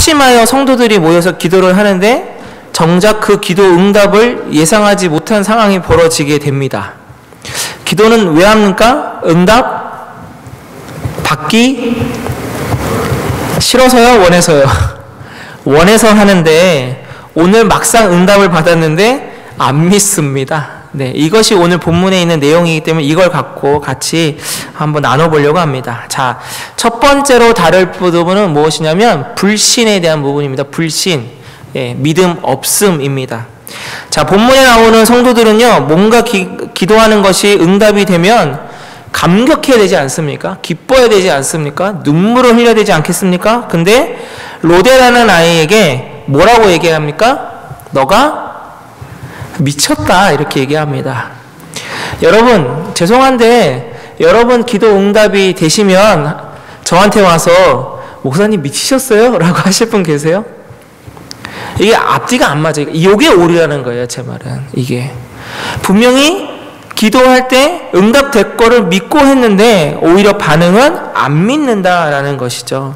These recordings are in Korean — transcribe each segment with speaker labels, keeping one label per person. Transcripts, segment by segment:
Speaker 1: 합심하여 성도들이 모여서 기도를 하는데 정작 그 기도 응답을 예상하지 못한 상황이 벌어지게 됩니다. 기도는 왜 합니까? 응답 받기 싫어서요? 원해서요? 원해서 하는데 오늘 막상 응답을 받았는데 안 믿습니다. 네, 이것이 오늘 본문에 있는 내용이기 때문에 이걸 갖고 같이 한번 나눠보려고 합니다. 자, 첫 번째로 다룰 부분은 무엇이냐면 불신에 대한 부분입니다. 불신, 예, 믿음 없음입니다. 자, 본문에 나오는 성도들은요, 뭔가 기도하는 것이 응답이 되면 감격해야 되지 않습니까? 기뻐야 되지 않습니까? 눈물을 흘려야 되지 않겠습니까? 근데 로데라는 아이에게 뭐라고 얘기합니까? 너가 미쳤다, 이렇게 얘기합니다. 여러분, 죄송한데 여러분 기도 응답이 되시면 저한테 와서 목사님 미치셨어요? 라고 하실 분 계세요? 이게 앞뒤가 안 맞아요. 이게 오류라는 거예요, 제 말은. 이게 분명히 기도할 때 응답될 거를 믿고 했는데 오히려 반응은 안 믿는다라는 것이죠.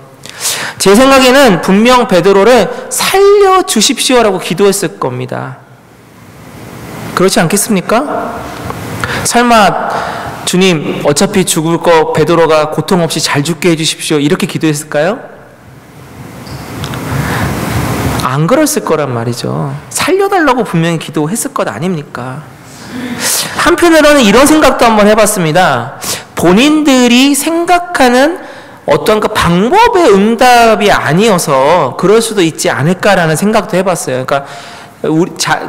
Speaker 1: 제 생각에는 분명 베드로를 살려주십시오라고 기도했을 겁니다. 그렇지 않겠습니까? 설마 주님 어차피 죽을 거 베드로가 고통 없이 잘 죽게 해주십시오 이렇게 기도했을까요? 안 그랬을 거란 말이죠. 살려달라고 분명히 기도했을 것 아닙니까? 한편으로는 이런 생각도 한번 해봤습니다. 본인들이 생각하는 어떤 그 방법의 응답이 아니어서 그럴 수도 있지 않을까라는 생각도 해봤어요. 그러니까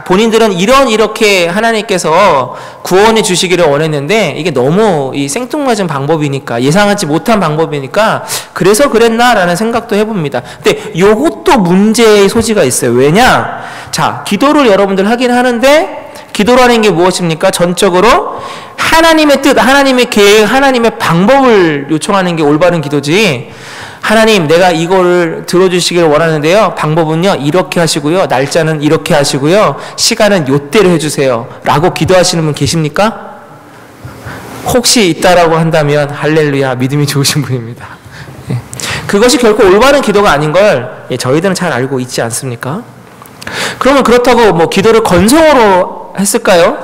Speaker 1: 본인들은 이렇게 하나님께서 구원해 주시기를 원했는데 이게 너무 이 생뚱맞은 방법이니까, 예상하지 못한 방법이니까 그래서 그랬나라는 생각도 해봅니다. 근데 요것도 문제의 소지가 있어요. 왜냐? 자, 기도를 여러분들 하긴 하는데 기도라는 게 무엇입니까? 전적으로 하나님의 뜻, 하나님의 계획, 하나님의 방법을 요청하는 게 올바른 기도지, 하나님 내가 이거를 들어주시기를 원하는데요, 방법은요 이렇게 하시고요, 날짜는 이렇게 하시고요, 시간은 요때로 해주세요 라고 기도하시는 분 계십니까? 혹시 있다라고 한다면 할렐루야, 믿음이 좋으신 분입니다. 예. 그것이 결코 올바른 기도가 아닌 걸 저희들은 잘 알고 있지 않습니까? 그러면 그렇다고 뭐 기도를 건성으로 했을까요?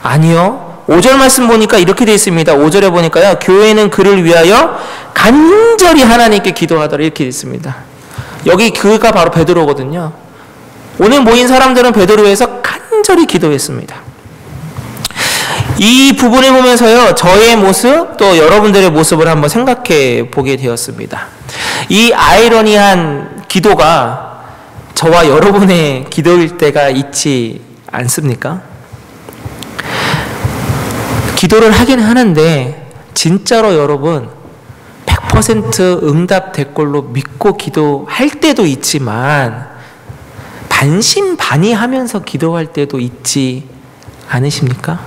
Speaker 1: 아니요. 5절 말씀 보니까 이렇게 되어 있습니다. 5절에 보니까요, 교회는 그를 위하여 간절히 하나님께 기도하더라 이렇게 되어 있습니다. 여기 그가 바로 베드로거든요. 오늘 모인 사람들은 베드로에 위해서 간절히 기도했습니다. 이 부분을 보면서요, 저의 모습 또 여러분들의 모습을 한번 생각해 보게 되었습니다. 이 아이러니한 기도가 저와 여러분의 기도일 때가 있지 않습니까? 기도를 하긴 하는데 진짜로 여러분 100% 응답될 걸로 믿고 기도할 때도 있지만 반신반의하면서 기도할 때도 있지 않으십니까?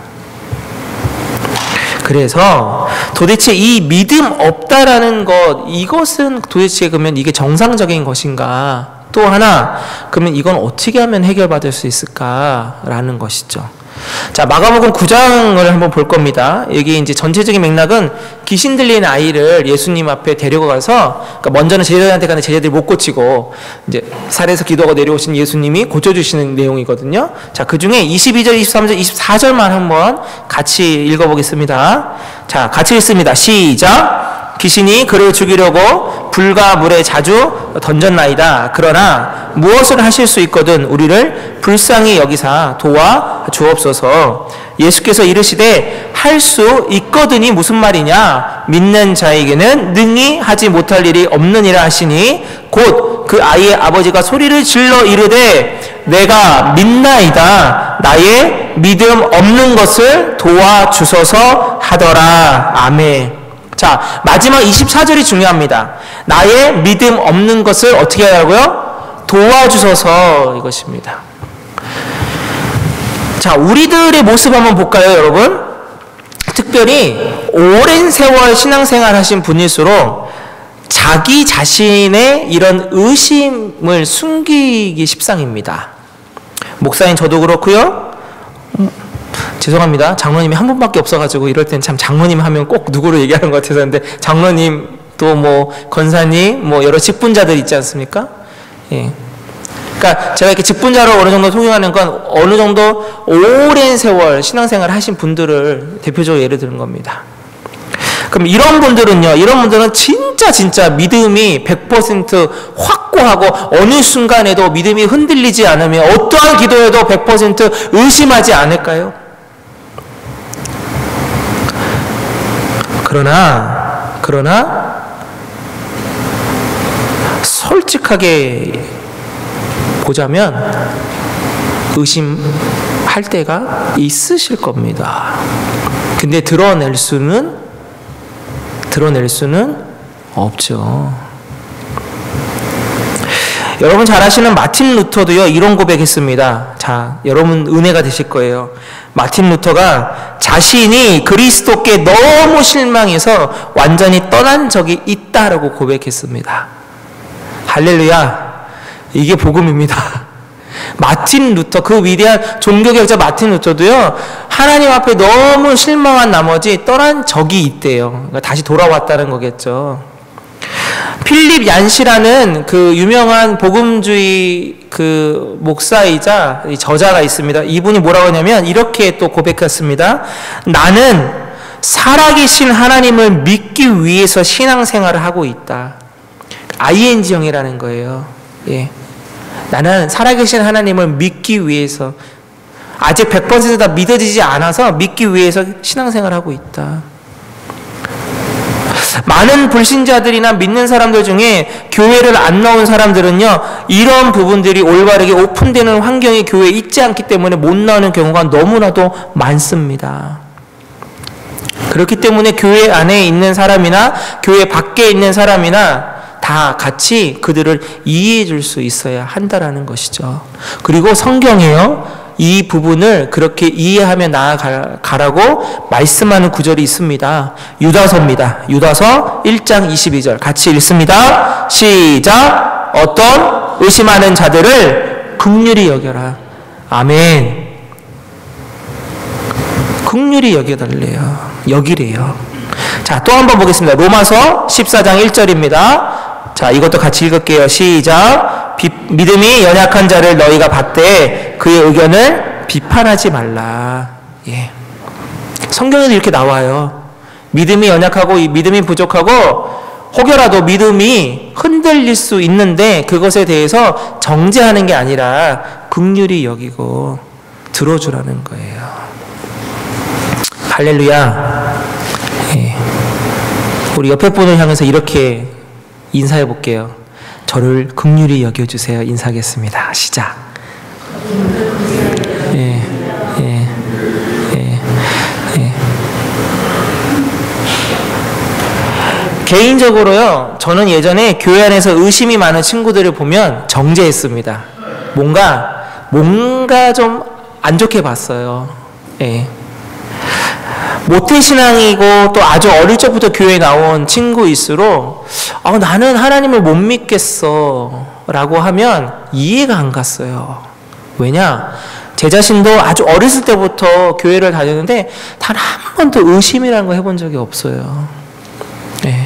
Speaker 1: 그래서 도대체 이 믿음 없다라는 것, 이것은 도대체 그러면 이게 정상적인 것인가? 또 하나, 그러면 이건 어떻게 하면 해결받을 수 있을까라는 것이죠. 자, 마가복음 9장을 한번 볼 겁니다. 여기 이제 전체적인 맥락은 귀신 들린 아이를 예수님 앞에 데리고 가서, 그러니까 먼저는 제자들한테 가는 제자들이 못 고치고 이제 산에서 기도가 내려오신 예수님이 고쳐주시는 내용이거든요. 자, 그 중에 22절, 23절, 24절만 한번 같이 읽어보겠습니다. 자, 같이 읽습니다. 시작. 귀신이 그를 죽이려고 불과 물에 자주 던졌나이다. 그러나 무엇을 하실 수 있거든 우리를 불쌍히 여기사 도와 주옵소서. 예수께서 이르시되 할 수 있거든이 무슨 말이냐? 믿는 자에게는 능히 하지 못할 일이 없느니라 하시니 곧 그 아이의 아버지가 소리를 질러 이르되 내가 믿나이다. 나의 믿음 없는 것을 도와주소서 하더라. 아멘. 자, 마지막 24절이 중요합니다. 나의 믿음 없는 것을 어떻게 하라고요? 도와주소서, 이것입니다. 자, 우리들의 모습 한번 볼까요, 여러분? 특별히 오랜 세월 신앙생활 하신 분일수록 자기 자신의 이런 의심을 숨기기 십상입니다. 목사님 저도 그렇고요. 죄송합니다. 장로님이 한 분밖에 없어가지고 이럴 땐 참 장로님 하면 꼭 누구를 얘기하는 것 같아서. 근데 장로님 또 뭐 권사님 뭐 여러 직분자들 있지 않습니까? 예. 그러니까 제가 이렇게 직분자로 어느 정도 통용하는 건 어느 정도 오랜 세월 신앙생활 하신 분들을 대표적으로 예를 드는 겁니다. 그럼 이런 분들은 진짜 믿음이 100% 확고하고 어느 순간에도 믿음이 흔들리지 않으면 어떠한 기도에도 100% 의심하지 않을까요? 그러나 솔직하게 보자면 의심할 때가 있으실 겁니다. 근데 드러낼 수는 없죠. 여러분 잘 아시는 마틴 루터도요, 이런 고백했습니다. 자, 여러분 은혜가 되실 거예요. 마틴 루터가 자신이 그리스도께 너무 실망해서 완전히 떠난 적이 있다라고 고백했습니다. 할렐루야. 이게 복음입니다. 마틴 루터, 그 위대한 종교개혁자 마틴 루터도요, 하나님 앞에 너무 실망한 나머지 떠난 적이 있대요. 그러니까 다시 돌아왔다는 거겠죠. 필립 얀시라는 그 유명한 복음주의 그 목사이자 저자가 있습니다. 이분이 뭐라고 하냐면 이렇게 또 고백했습니다. 나는 살아계신 하나님을 믿기 위해서 신앙생활을 하고 있다. ING형이라는 거예요. 예. 나는 살아계신 하나님을 믿기 위해서, 아직 100% 다 믿어지지 않아서 믿기 위해서 신앙생활을 하고 있다. 많은 불신자들이나 믿는 사람들 중에 교회를 안 나온 사람들은요, 이런 부분들이 올바르게 오픈되는 환경이 교회에 있지 않기 때문에 못 나오는 경우가 너무나도 많습니다. 그렇기 때문에 교회 안에 있는 사람이나 교회 밖에 있는 사람이나 다 같이 그들을 이해해 줄 수 있어야 한다라는 것이죠. 그리고 성경에요, 이 부분을 그렇게 이해하며 나아가라고 말씀하는 구절이 있습니다. 유다서입니다. 유다서 1장 22절 같이 읽습니다. 시작. 어떤 의심하는 자들을 긍휼히 여겨라. 아멘. 긍휼히 여기래요. 자, 또 한번 보겠습니다. 로마서 14장 1절입니다. 자, 이것도 같이 읽을게요. 시작. 믿음이 연약한 자를 너희가 받되 그의 의견을 비판하지 말라. 예. 성경에도 이렇게 나와요. 믿음이 연약하고 믿음이 부족하고 혹여라도 믿음이 흔들릴 수 있는데 그것에 대해서 정죄하는 게 아니라 긍휼히 여기고 들어주라는 거예요. 할렐루야. 예. 우리 옆에 분을 향해서 이렇게 인사해 볼게요. 저를 긍휼히 여겨주세요. 인사하겠습니다. 시작. 예, 예, 예, 예. 개인적으로요, 저는 예전에 교회 안에서 의심이 많은 친구들을 보면 정죄했습니다. 뭔가 좀 안 좋게 봤어요. 예. 모태신앙이고 또 아주 어릴 적부터 교회에 나온 친구일수록 나는 하나님을 못 믿겠어 라고 하면 이해가 안 갔어요. 왜냐? 제 자신도 아주 어렸을 때부터 교회를 다녔는데 단 한 번도 의심이라는 거 해본 적이 없어요. 네.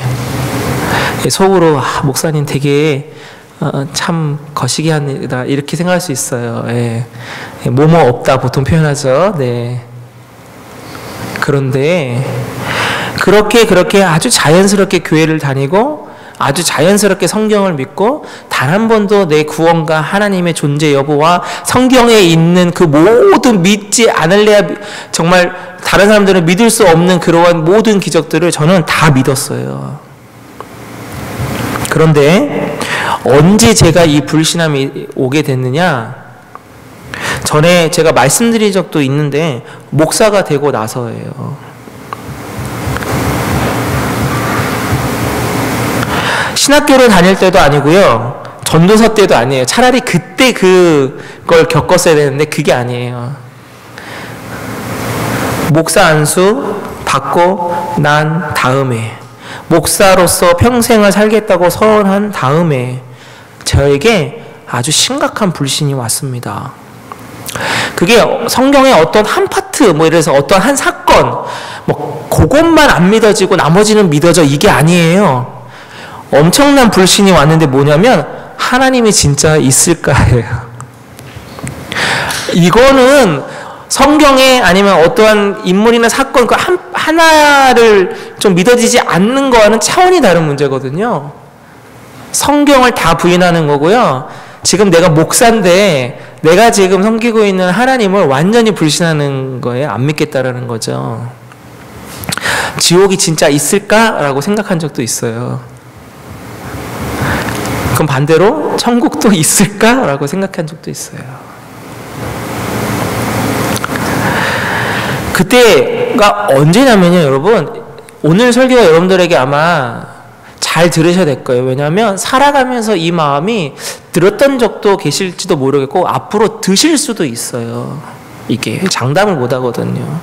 Speaker 1: 속으로 목사님 되게 참 거시기하다 이렇게 생각할 수 있어요. 예. 뭐뭐 없다 보통 표현하죠. 네. 그런데 그렇게 아주 자연스럽게 교회를 다니고 아주 자연스럽게 성경을 믿고 단 한 번도 내 구원과 하나님의 존재 여부와 성경에 있는 그 모든 믿지 않을래야 정말 다른 사람들은 믿을 수 없는 그러한 모든 기적들을 저는 다 믿었어요. 그런데 언제 제가 이 불신함이 오게 됐느냐? 전에 제가 말씀드린 적도 있는데 목사가 되고 나서예요. 신학교를 다닐 때도 아니고요. 전도서 때도 아니에요. 차라리 그때 그걸 겪었어야 되는데 그게 아니에요. 목사 안수 받고 난 다음에 목사로서 평생을 살겠다고 선언한 다음에 저에게 아주 심각한 불신이 왔습니다. 그게 성경의 어떤 한 파트, 예를 들어서 어떤 한 사건, 그것만 안 믿어지고 나머지는 믿어져, 이게 아니에요. 엄청난 불신이 왔는데 뭐냐면 하나님이 진짜 있을까예요. 이거는 성경에 아니면 어떠한 인물이나 사건 그 하나를 좀 믿어지지 않는 거와는 차원이 다른 문제거든요. 성경을 다 부인하는 거고요. 지금 내가 목사인데 내가 지금 섬기고 있는 하나님을 완전히 불신하는 거예요. 안 믿겠다라는 거죠. 지옥이 진짜 있을까라고 생각한 적도 있어요. 그럼 반대로 천국도 있을까라고 생각한 적도 있어요. 그때가 언제냐면요, 여러분. 오늘 설교가 여러분들에게 아마 잘 들으셔야 될 거예요. 왜냐하면 살아가면서 이 마음이 들었던 적도 계실지도 모르겠고 앞으로 드실 수도 있어요. 이게 장담을 못 하거든요.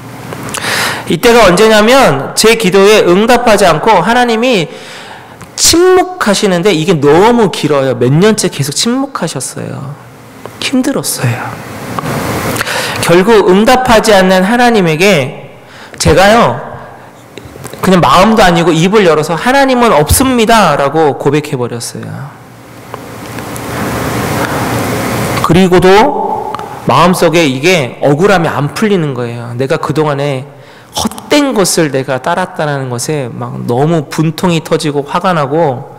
Speaker 1: 이때가 언제냐면 제 기도에 응답하지 않고 하나님이 침묵하시는데 이게 너무 길어요. 몇 년째 계속 침묵하셨어요. 힘들었어요. 결국 응답하지 않는 하나님에게 제가요 그냥 마음도 아니고 입을 열어서 하나님은 없습니다 라고 고백해버렸어요. 그리고도 마음속에 이게 억울함이 안 풀리는 거예요. 내가 그동안에 헛된 것을 내가 따랐다는 것에 막 너무 분통이 터지고 화가 나고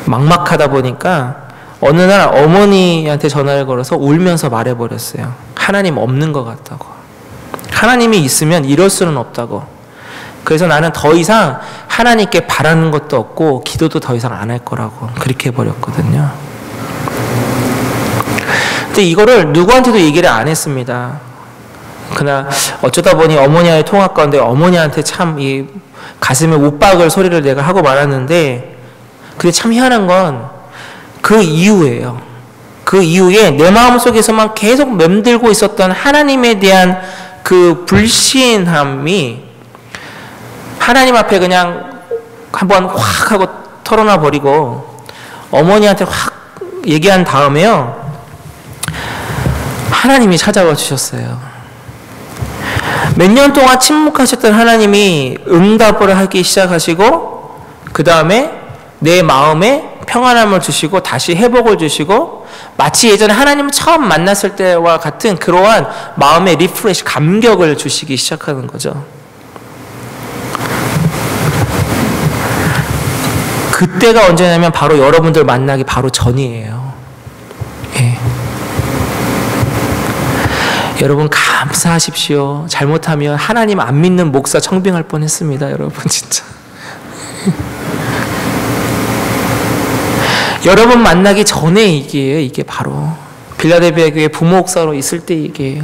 Speaker 1: 막막하다 보니까 어느 날 어머니한테 전화를 걸어서 울면서 말해버렸어요. 하나님 없는 것 같다고. 하나님이 있으면 이럴 수는 없다고. 그래서 나는 더 이상 하나님께 바라는 것도 없고 기도도 더 이상 안 할 거라고 그렇게 해버렸거든요. 근데 이거를 누구한테도 얘기를 안 했습니다. 그날 어쩌다 보니 어머니와의 통화 가운데 어머니한테 참 이 가슴에 못 박을 소리를 내가 하고 말았는데 근데 참 희한한 건 그 이후에요. 그 이후에 내 마음속에서만 계속 맴들고 있었던 하나님에 대한 그 불신함이 하나님 앞에 그냥 한번 확 하고 털어놔 버리고 어머니한테 확 얘기한 다음에요. 하나님이 찾아와 주셨어요. 몇 년 동안 침묵하셨던 하나님이 응답을 하기 시작하시고 그 다음에 내 마음에 평안함을 주시고 다시 회복을 주시고 마치 예전에 하나님을 처음 만났을 때와 같은 그러한 마음의 리프레시 감격을 주시기 시작하는 거죠. 그때가 언제냐면 바로 여러분들 만나기 바로 전이에요. 예. 여러분 감사하십시오. 잘못하면 하나님 안 믿는 목사 청빙할 뻔했습니다. 여러분 진짜. 여러분 만나기 전에 얘기예요. 이게 바로 빌라델비아 교회 부목사로 있을 때 얘기예요.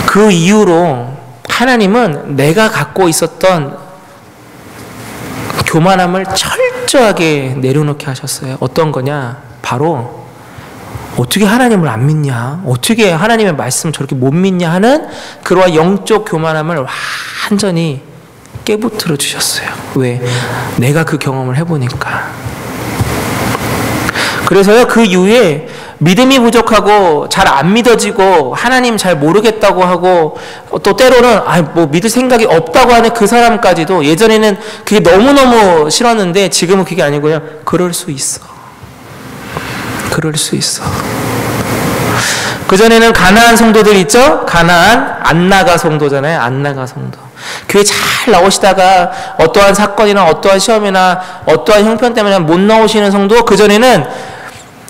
Speaker 1: 그 이후로 하나님은 내가 갖고 있었던 교만함을 철저하게 내려놓게 하셨어요. 어떤 거냐? 바로 어떻게 하나님을 안 믿냐? 어떻게 하나님의 말씀 저렇게 못 믿냐 하는 그러한 영적 교만함을 완전히 깨부틀어 주셨어요. 왜? 내가 그 경험을 해보니까. 그래서요, 그 이후에 믿음이 부족하고 잘 안 믿어지고 하나님 잘 모르겠다고 하고 또 때로는 뭐 믿을 생각이 없다고 하는 그 사람까지도 예전에는 그게 너무너무 싫었는데 지금은 그게 아니고요. 그럴 수 있어. 그럴 수 있어. 그전에는 가나안 성도들 있죠? 가나안 안나가 성도잖아요. 안나가 성도. 교회 잘 나오시다가 어떠한 사건이나 어떠한 시험이나 어떠한 형편 때문에 못 나오시는 성도 그전에는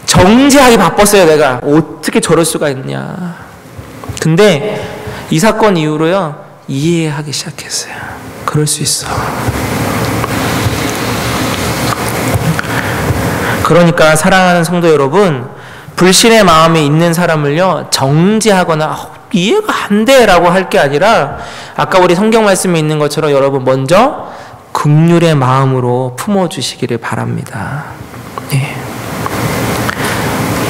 Speaker 1: 정죄하기 바빴어요. 내가 어떻게 저럴 수가 있냐. 근데 이 사건 이후로요 이해하기 시작했어요. 그럴 수 있어. 그러니까 사랑하는 성도 여러분, 불신의 마음이 있는 사람을요 정죄하거나 이해가 안 돼라고 할 게 아니라 아까 우리 성경 말씀에 있는 것처럼 여러분 먼저 긍휼의 마음으로 품어주시기를 바랍니다. 네.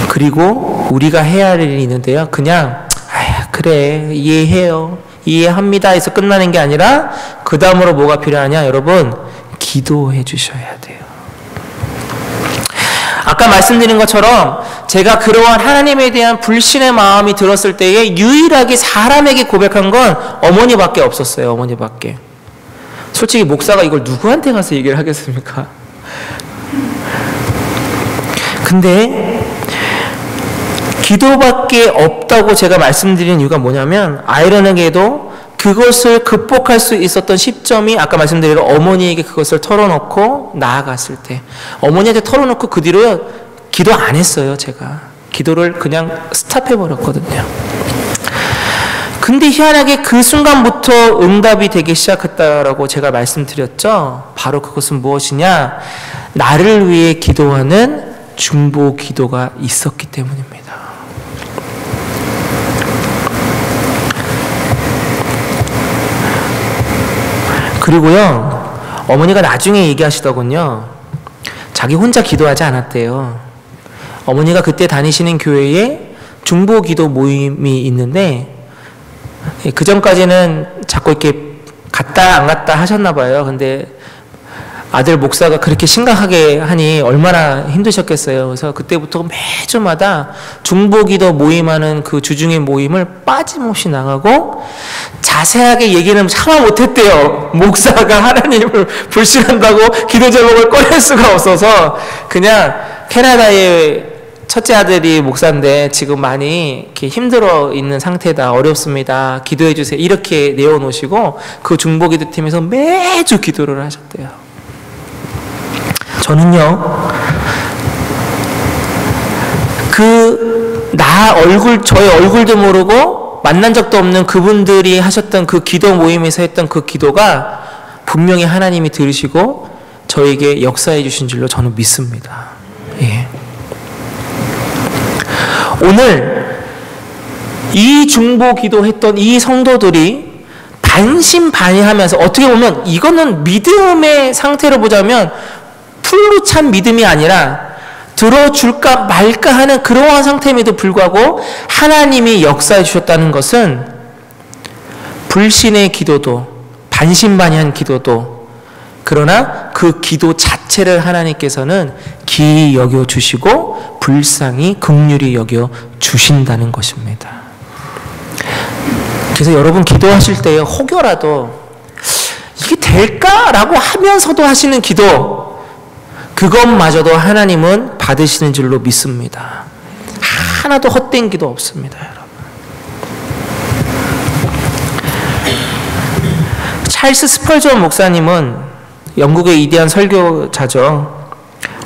Speaker 1: 그리고 우리가 해야 할 일이 있는데요. 그냥 그래 이해해요. 이해합니다 해서 끝나는 게 아니라 그 다음으로 뭐가 필요하냐? 여러분 기도해 주셔야 돼요. 아까 말씀드린 것처럼 제가 그러한 하나님에 대한 불신의 마음이 들었을 때에 유일하게 사람에게 고백한 건 어머니밖에 없었어요. 어머니밖에. 솔직히 목사가 이걸 누구한테 가서 얘기를 하겠습니까? 근데 기도밖에 없다고 제가 말씀드린 이유가 뭐냐면, 아이러니하게도 그것을 극복할 수 있었던 시점이 아까 말씀드린 어머니에게 그것을 털어놓고 나아갔을 때, 어머니한테 털어놓고 그 뒤로 기도 안 했어요. 제가 기도를 그냥 스탑해버렸거든요. 근데 희한하게 그 순간부터 응답이 되기 시작했다라고 제가 말씀드렸죠. 바로 그것은 무엇이냐, 나를 위해 기도하는 중보 기도가 있었기 때문입니다. 그리고요, 어머니가 나중에 얘기하시더군요. 자기 혼자 기도하지 않았대요. 어머니가 그때 다니시는 교회에 중보 기도 모임이 있는데, 그 전까지는 자꾸 이렇게 갔다 안 갔다 하셨나 봐요. 근데 아들 목사가 그렇게 심각하게 하니 얼마나 힘드셨겠어요. 그래서 그때부터 매주마다 중보기도 모임하는 그 주중의 모임을 빠짐없이 나가고, 자세하게 얘기는 차마 못했대요. 목사가 하나님을 불신한다고 기도 제목을 꺼낼 수가 없어서 그냥 캐나다의 첫째 아들이 목사인데 지금 많이 이렇게 힘들어 있는 상태다, 어렵습니다, 기도해 주세요, 이렇게 내어놓으시고 그 중보기도 팀에서 매주 기도를 하셨대요. 저는요, 저의 얼굴도 모르고 만난 적도 없는 그분들이 하셨던 그 기도 모임에서 했던 그 기도가 분명히 하나님이 들으시고 저에게 역사해 주신 줄로 저는 믿습니다. 예. 오늘 이 중보 기도했던 이 성도들이 반신반의하면서, 어떻게 보면 이거는 믿음의 상태로 보자면 풀로 찬 믿음이 아니라 들어줄까 말까 하는 그러한 상태임에도 불구하고 하나님이 역사해 주셨다는 것은, 불신의 기도도 반신반의한 기도도, 그러나 그 기도 자체를 하나님께서는 기이 여겨 주시고 불쌍히 긍휼히 여겨 주신다는 것입니다. 그래서 여러분 기도하실 때에 혹여라도 이게 될까라고 하면서도 하시는 기도, 그것마저도 하나님은 받으시는 줄로 믿습니다. 하나도 헛된 기도 없습니다, 여러분. 찰스 스펄전 목사님은 영국의 위대한 설교자죠.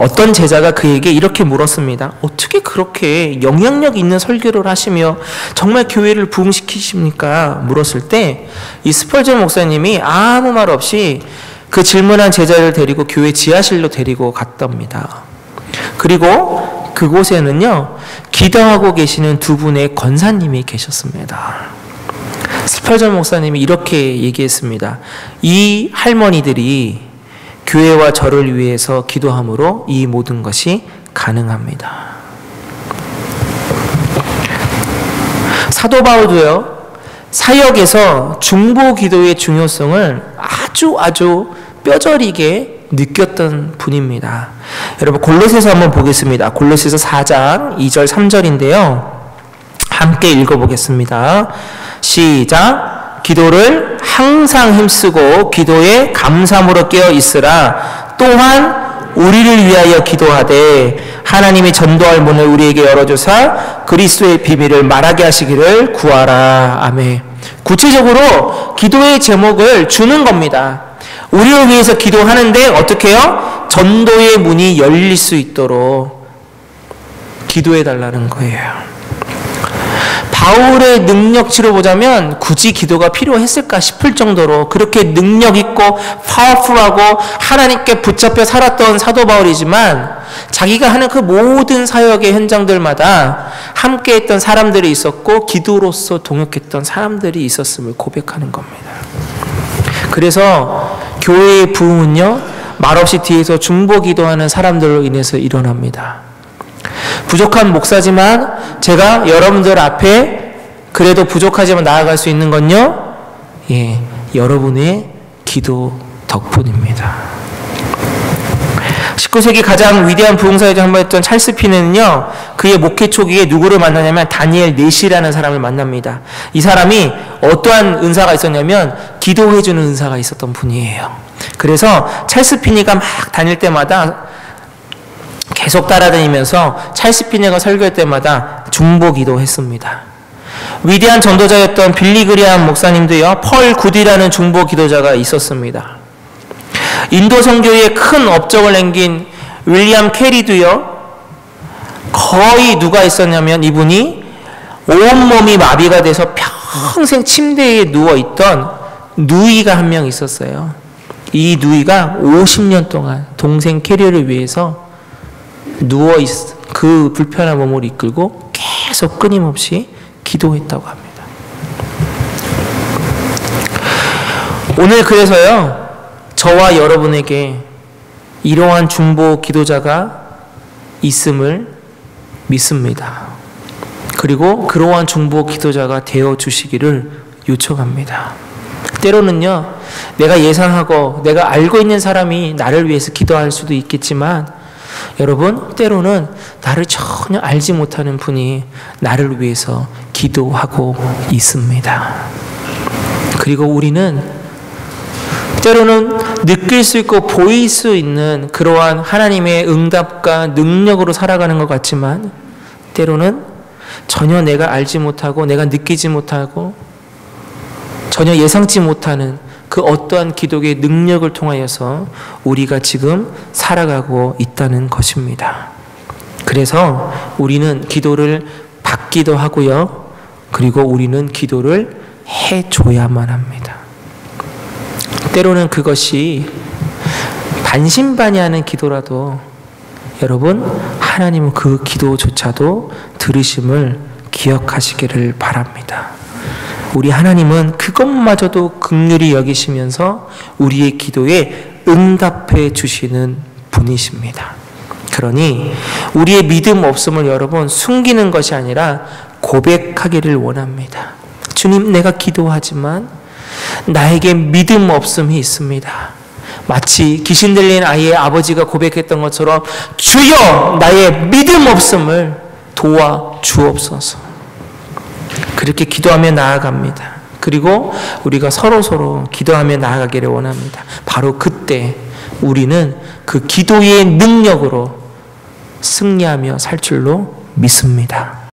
Speaker 1: 어떤 제자가 그에게 이렇게 물었습니다. 어떻게 그렇게 영향력 있는 설교를 하시며 정말 교회를 부흥시키십니까? 물었을 때 이 스펄전 목사님이 아무 말 없이 그 질문한 제자를 데리고 교회 지하실로 데리고 갔답니다. 그리고 그곳에는요, 기도하고 계시는 두 분의 권사님이 계셨습니다. 스펄전 목사님이 이렇게 얘기했습니다. 이 할머니들이 교회와 저를 위해서 기도함으로 이 모든 것이 가능합니다. 사도 바울도요, 사역에서 중보 기도의 중요성을 아주 뼈저리게 느꼈던 분입니다. 여러분 골로새서 한번 보겠습니다. 골로새서 4장 2절 3절인데요. 함께 읽어보겠습니다. 시작. 기도를 항상 힘쓰고 기도에 감사함으로 깨어 있으라. 또한 우리를 위하여 기도하되 하나님이 전도할 문을 우리에게 열어주사 그리스도의 비밀을 말하게 하시기를 구하라. 아멘. 구체적으로 기도의 제목을 주는 겁니다. 우리를 위해서 기도하는데 어떻게 해요? 전도의 문이 열릴 수 있도록 기도해 달라는 거예요. 바울의 능력치로 보자면 굳이 기도가 필요했을까 싶을 정도로 그렇게 능력 있고 파워풀하고 하나님께 붙잡혀 살았던 사도 바울이지만, 자기가 하는 그 모든 사역의 현장들마다 함께했던 사람들이 있었고 기도로서 동역했던 사람들이 있었음을 고백하는 겁니다. 그래서 교회의 부흥은요, 말없이 뒤에서 중보 기도하는 사람들로 인해서 일어납니다. 부족한 목사지만 제가 여러분들 앞에 그래도 부족하지만 나아갈 수 있는 건요, 여러분의 기도 덕분입니다. 19세기 가장 위대한 부흥사회자 한 번 했던 찰스 피네는요, 그의 목회 초기에 누구를 만나냐면 다니엘 넷이라는 사람을 만납니다. 이 사람이 어떠한 은사가 있었냐면 기도해주는 은사가 있었던 분이에요. 그래서 찰스 피니가 막 다닐 때마다 계속 따라다니면서 찰스 피네가 설교할 때마다 중보 기도했습니다. 위대한 전도자였던 빌리 그리암 목사님도요, 펄 굿이라는 중보 기도자가 있었습니다. 인도 선교에 큰 업적을 남긴 윌리엄 캐리도요, 거의 누가 있었냐면 이분이 온몸이 마비가 돼서 평생 침대에 누워있던 누이가 한 명 있었어요. 이 누이가 50년 동안 동생 캐리를 위해서 그 불편한 몸을 이끌고 계속 끊임없이 기도했다고 합니다. 오늘 그래서요, 저와 여러분에게 이러한 중보 기도자가 있음을 믿습니다. 그리고 그러한 중보 기도자가 되어 주시기를 요청합니다. 때로는요, 내가 예상하고 내가 알고 있는 사람이 나를 위해서 기도할 수도 있겠지만, 여러분, 때로는 나를 전혀 알지 못하는 분이 나를 위해서 기도하고 있습니다. 그리고 우리는 때로는 느낄 수 있고 보일 수 있는 그러한 하나님의 응답과 능력으로 살아가는 것 같지만, 때로는 전혀 내가 알지 못하고 내가 느끼지 못하고 전혀 예상치 못하는 그 어떠한 기도의 능력을 통하여서 우리가 지금 살아가고 있다는 것입니다. 그래서 우리는 기도를 받기도 하고요, 그리고 우리는 기도를 해줘야만 합니다. 때로는 그것이 반신반의하는 기도라도 여러분, 하나님은 그 기도조차도 들으심을 기억하시기를 바랍니다. 우리 하나님은 그것마저도 긍휼히 여기시면서 우리의 기도에 응답해 주시는 분이십니다. 그러니 우리의 믿음 없음을 여러분 숨기는 것이 아니라 고백하기를 원합니다. 주님, 내가 기도하지만 나에게 믿음 없음이 있습니다. 마치 귀신 들린 아이의 아버지가 고백했던 것처럼 주여, 나의 믿음 없음을 도와 주옵소서. 그렇게 기도하며 나아갑니다. 그리고 우리가 서로 기도하며 나아가기를 원합니다. 바로 그때 우리는 그 기도의 능력으로 승리하며 살 줄로 믿습니다.